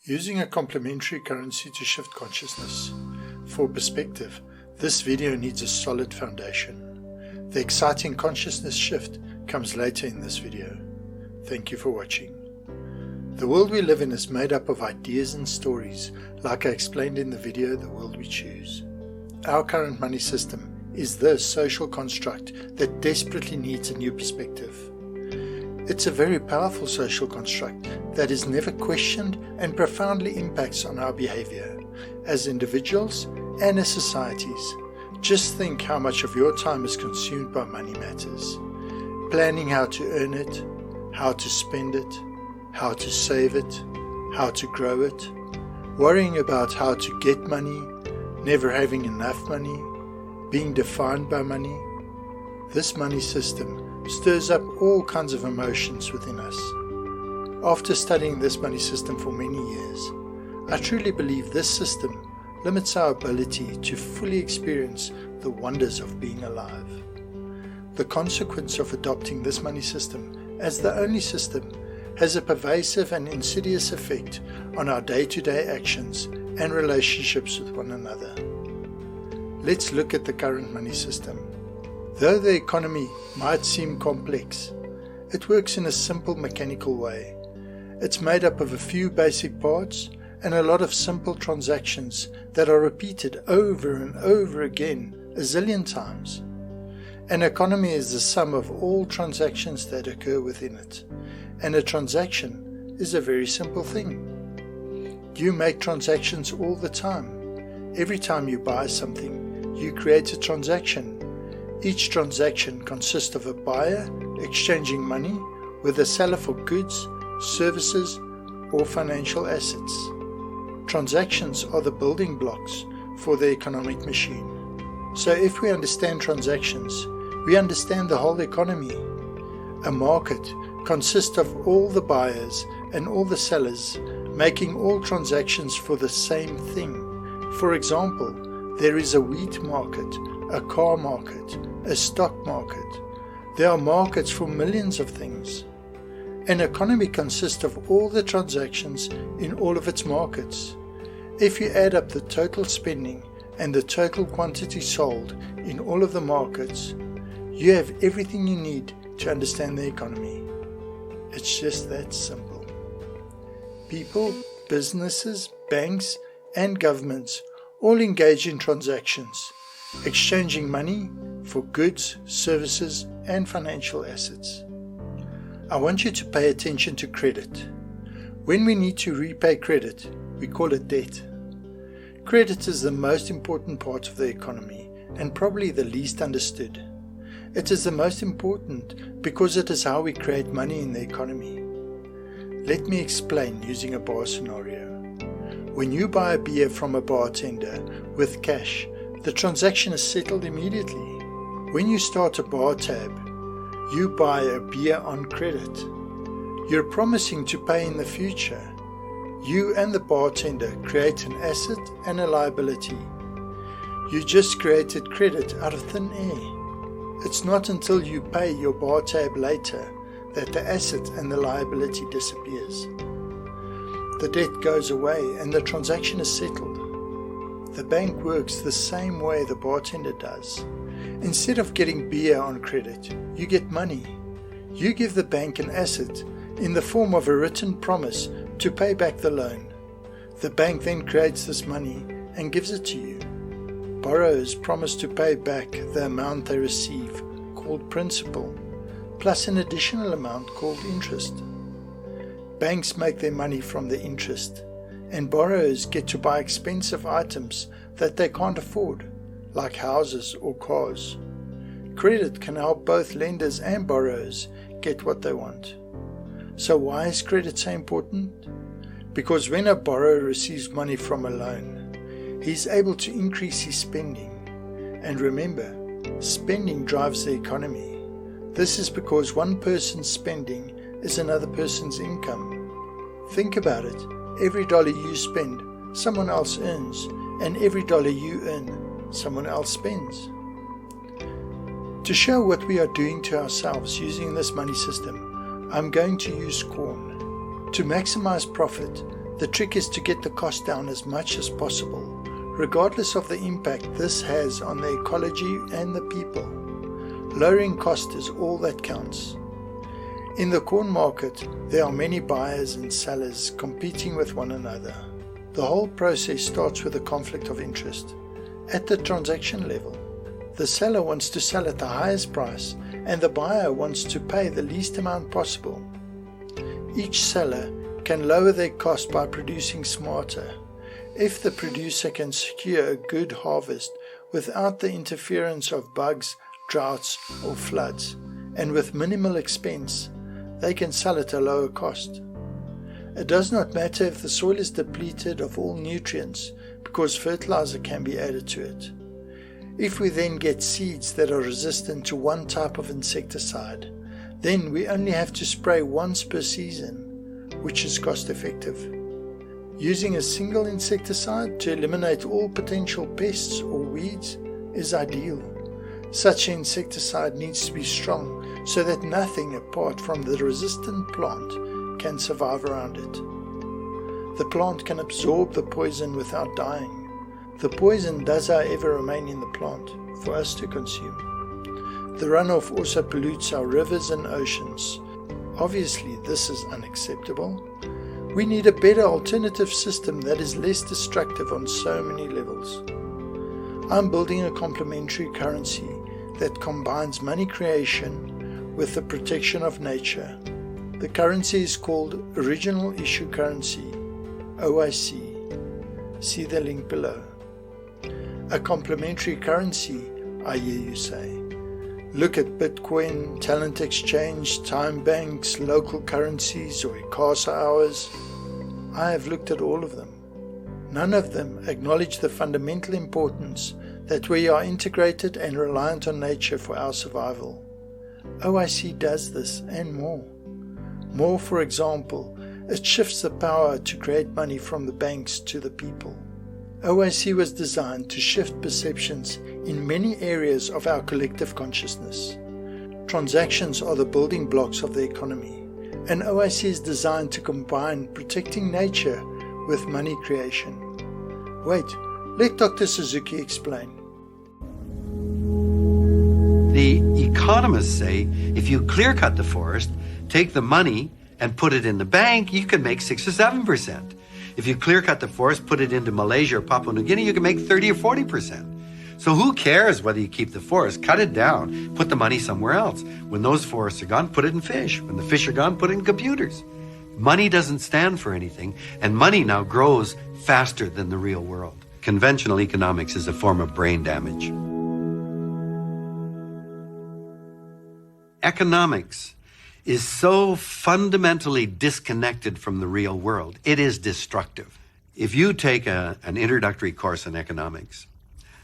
Using a complementary currency to shift consciousness. For perspective, this video needs a solid foundation. The exciting consciousness shift comes later in this video. Thank you for watching. The world we live in is made up of ideas and stories, like I explained in the video, The World We Choose. Our current money system is the social construct that desperately needs a new perspective. It's a very powerful social construct that is never questioned and profoundly impacts on our behavior as individuals and as societies. Just think how much of your time is consumed by money matters. Planning how to earn it, how to spend it, how to save it, how to grow it, worrying about how to get money, never having enough money, being defined by money. This money system stirs up all kinds of emotions within us. After studying this money system for many years, I truly believe this system limits our ability to fully experience the wonders of being alive. The consequence of adopting this money system as the only system has a pervasive and insidious effect on our day-to-day actions and relationships with one another. Let's look at the current money system. Though the economy might seem complex, it works in a simple mechanical way. It's made up of a few basic parts and a lot of simple transactions that are repeated over and over again a zillion times. An economy is the sum of all transactions that occur within it, and a transaction is a very simple thing. You make transactions all the time. Every time you buy something, you create a transaction. Each transaction consists of a buyer exchanging money with a seller for goods, services, or financial assets. Transactions are the building blocks for the economic machine. So if we understand transactions, we understand the whole economy. A market consists of all the buyers and all the sellers making all transactions for the same thing. For example, there is a wheat market, a car market, a stock market. There are markets for millions of things. An economy consists of all the transactions in all of its markets. If you add up the total spending and the total quantity sold in all of the markets, you have everything you need to understand the economy. It's just that simple. People, businesses, banks, and governments all engage in transactions, exchanging money for goods, services, and financial assets. I want you to pay attention to credit. When we need to repay credit, we call it debt. Credit is the most important part of the economy and probably the least understood. It is the most important because it is how we create money in the economy. Let me explain using a bar scenario. When you buy a beer from a bartender with cash, the transaction is settled immediately. When you start a bar tab, you buy a beer on credit. You're promising to pay in the future. You and the bartender create an asset and a liability. You just created credit out of thin air. It's not until you pay your bar tab later that the asset and the liability disappears. The debt goes away and the transaction is settled. The bank works the same way the bartender does. Instead of getting beer on credit, you get money. You give the bank an asset in the form of a written promise to pay back the loan. The bank then creates this money and gives it to you. Borrowers promise to pay back the amount they receive, called principal, plus an additional amount called interest. Banks make their money from the interest, and borrowers get to buy expensive items that they can't afford, like houses or cars. Credit can help both lenders and borrowers get what they want. So why is credit so important? Because when a borrower receives money from a loan, he's able to increase his spending. And remember, spending drives the economy. This is because one person's spending is another person's income. Think about it. Every dollar you spend, someone else earns, and every dollar you earn, someone else spends. To show what we are doing to ourselves using this money system, I'm going to use corn. To maximize profit, The trick is to get the cost down as much as possible, regardless of the impact this has on the ecology and the people. Lowering cost is all that counts. In the corn market, there are many buyers and sellers competing with one another. The whole process starts with a conflict of interest. At the transaction level, the seller wants to sell at the highest price and the buyer wants to pay the least amount possible. Each seller can lower their cost by producing smarter. If the producer can secure a good harvest without the interference of bugs, droughts or floods, and with minimal expense, they can sell at a lower cost. It does not matter if the soil is depleted of all nutrients because fertilizer can be added to it. If we then get seeds that are resistant to one type of insecticide, then we only have to spray once per season, which is cost effective. Using a single insecticide to eliminate all potential pests or weeds is ideal. Such insecticide needs to be strong so that nothing apart from the resistant plant can survive around it. The plant can absorb the poison without dying. The poison does however remain in the plant for us to consume. The runoff also pollutes our rivers and oceans. Obviously this is unacceptable. We need a better alternative system that is less destructive on so many levels. I'm building a complementary currency that combines money creation with the protection of nature. The currency is called Original Issue Currency, OIC. See the link below. A complementary currency, I hear you say. Look at Bitcoin, Talent Exchange, time banks, local currencies or ICASA hours. I have looked at all of them. None of them acknowledge the fundamental importance that we are integrated and reliant on nature for our survival. OIC does this and more. More, for example, it shifts the power to create money from the banks to the people. OIC was designed to shift perceptions in many areas of our collective consciousness. Transactions are the building blocks of the economy, and OIC is designed to combine protecting nature with money creation. Wait, let Dr. Suzuki explain. The economists say if you clear-cut the forest, take the money and put it in the bank, you can make 6 or 7%. If you clear-cut the forest, put it into Malaysia or Papua New Guinea, you can make 30 or 40%. So who cares whether you keep the forest? Cut it down, put the money somewhere else. When those forests are gone, put it in fish. When the fish are gone, put it in computers. Money doesn't stand for anything, and money now grows faster than the real world. Conventional economics is a form of brain damage. Economics is so fundamentally disconnected from the real world, it is destructive. If you take an introductory course in economics,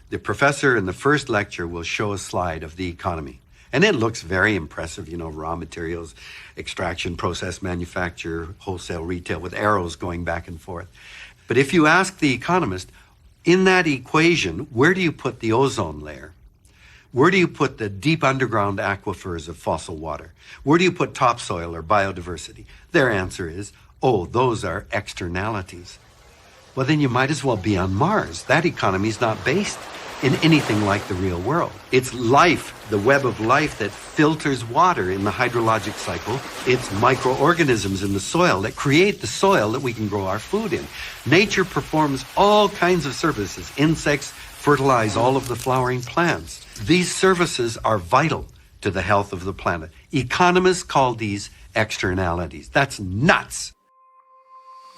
the professor in the first lecture will show a slide of the economy. And it looks very impressive, raw materials, extraction, process, manufacture, wholesale, retail, with arrows going back and forth. But if you ask the economist, in that equation, where do you put the ozone layer? Where do you put the deep underground aquifers of fossil water? Where do you put topsoil or biodiversity? Their answer is, oh, those are externalities. Well, then you might as well be on Mars. That economy is not based in anything like the real world. It's life, the web of life that filters water in the hydrologic cycle. It's microorganisms in the soil that create the soil that we can grow our food in. Nature performs all kinds of services. Insects fertilize all of the flowering plants. These services are vital to the health of the planet. Economists call these externalities. That's nuts.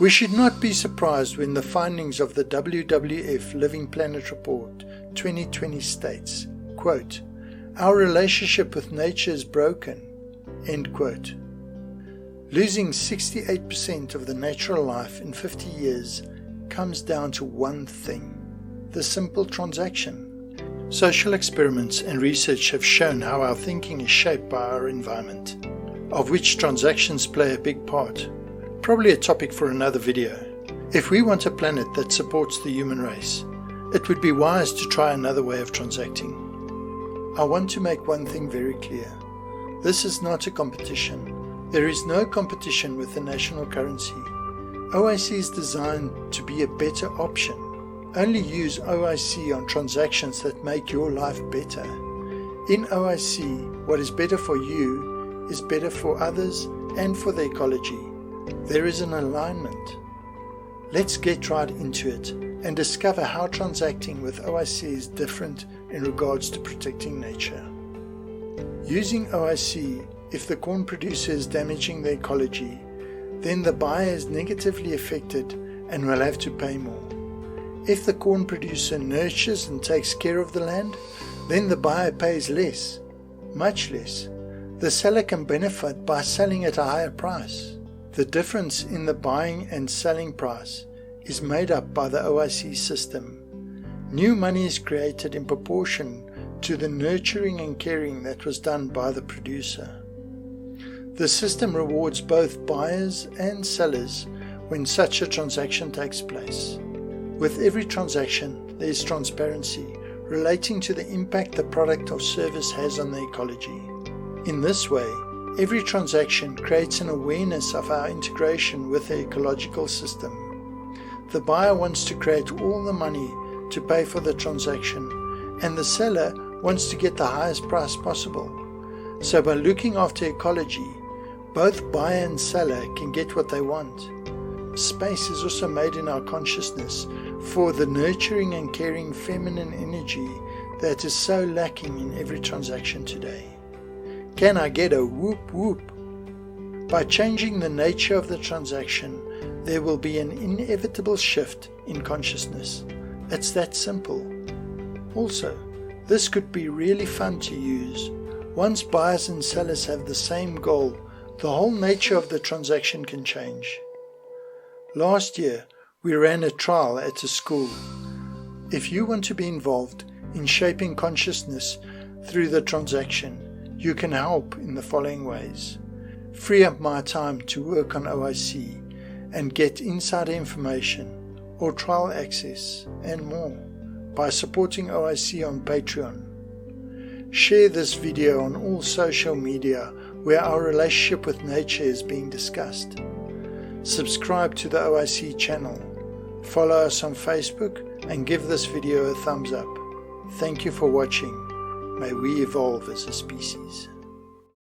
We should not be surprised when the findings of the WWF Living Planet Report 2020 states, quote, "Our relationship with nature is broken," end quote. Losing 68% of the natural life in 50 years comes down to one thing, the simple transaction. Social experiments and research have shown how our thinking is shaped by our environment, of which transactions play a big part. Probably a topic for another video. If we want a planet that supports the human race, it would be wise to try another way of transacting. I want to make one thing very clear. This is not a competition. There is no competition with the national currency. OIC is designed to be a better option. Only use OIC on transactions that make your life better. In OIC, what is better for you is better for others and for the ecology. There is an alignment. Let's get right into it and discover how transacting with OIC is different in regards to protecting nature. Using OIC, if the corn producer is damaging the ecology, then the buyer is negatively affected and will have to pay more. If the corn producer nurtures and takes care of the land, then the buyer pays less, much less. The seller can benefit by selling at a higher price. The difference in the buying and selling price is made up by the OIC system. New money is created in proportion to the nurturing and caring that was done by the producer. The system rewards both buyers and sellers when such a transaction takes place. With every transaction, there is transparency relating to the impact the product or service has on the ecology. In this way, every transaction creates an awareness of our integration with the ecological system. The buyer wants to create all the money to pay for the transaction, and the seller wants to get the highest price possible. So by looking after ecology, both buyer and seller can get what they want. Space is also made in our consciousness for the nurturing and caring feminine energy that is so lacking in every transaction today. Can I get a whoop whoop? By changing the nature of the transaction, there will be an inevitable shift in consciousness. It's that simple. Also, this could be really fun to use. Once buyers and sellers have the same goal, the whole nature of the transaction can change. Last year, we ran a trial at a school. If you want to be involved in shaping consciousness through the transaction, you can help in the following ways. Free up my time to work on OIC and get insider information or trial access and more by supporting OIC on Patreon. Share this video on all social media where our relationship with nature is being discussed. Subscribe to the OIC channel. Follow us on Facebook and give this video a thumbs up. Thank you for watching. May we evolve as a species.